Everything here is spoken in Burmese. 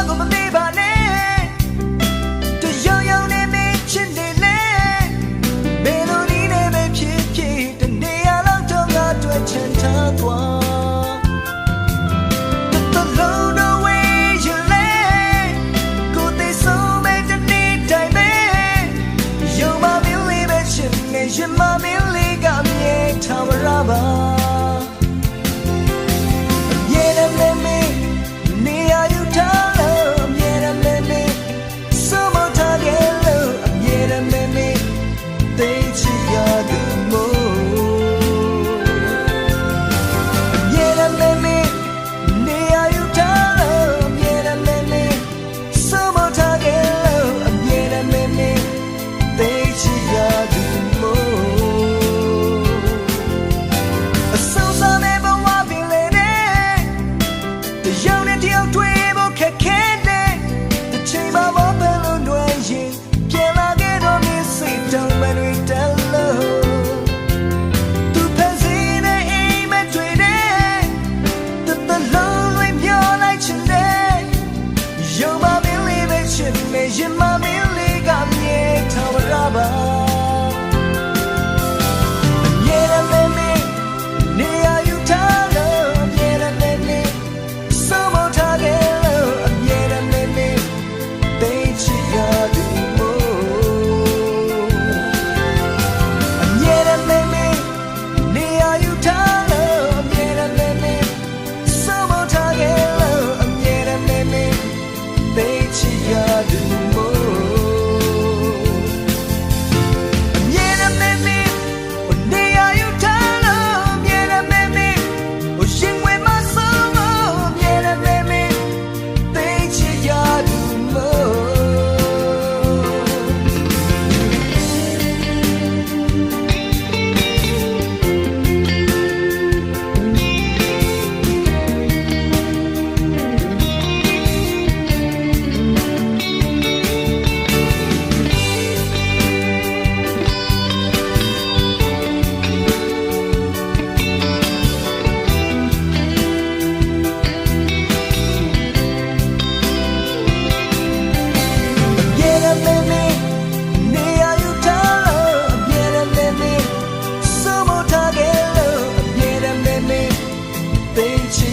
ကိုမမေ့ပါနဲ့တယောက်ယောက်နဲ့မင်းချစ်နေလေဘယ်လိုနည်းနဲ့ပဲဖြစ်ဖြစ်တနေရာလောက်တော့ငါတွေ့ချင်ထားသွားရှင်မမင်းလေးကမြေထားမရပါမြေရမယ်မင်းနေရာယူထားလို့မြေရမယ်မင်းစုမထားခဲ့လို့မြေရမယ်မင်းသိချင်ရသူမို့မြေရမယ်မင်းနေရာယူထားလို့မြေရမယ်မင်းစုမထားခဲ့လို့မြေရမယ်မင်းသိချင်ရသူရှင်မမင်းလေးကမြေထားမရပါမြေရမယ်မင်းနေရာယူထားလို့မြေရမယ်မင်းစုံမထားခဲ့လို့မြေရမယ်မင်းသိချင်ရသူမို့မြေရမယ်မင်းနေရာယူထားလို့မြေရမယ်မင်းစုံမထားခဲ့လို့မြေရမယ်မင်းသိချင်ရသူthey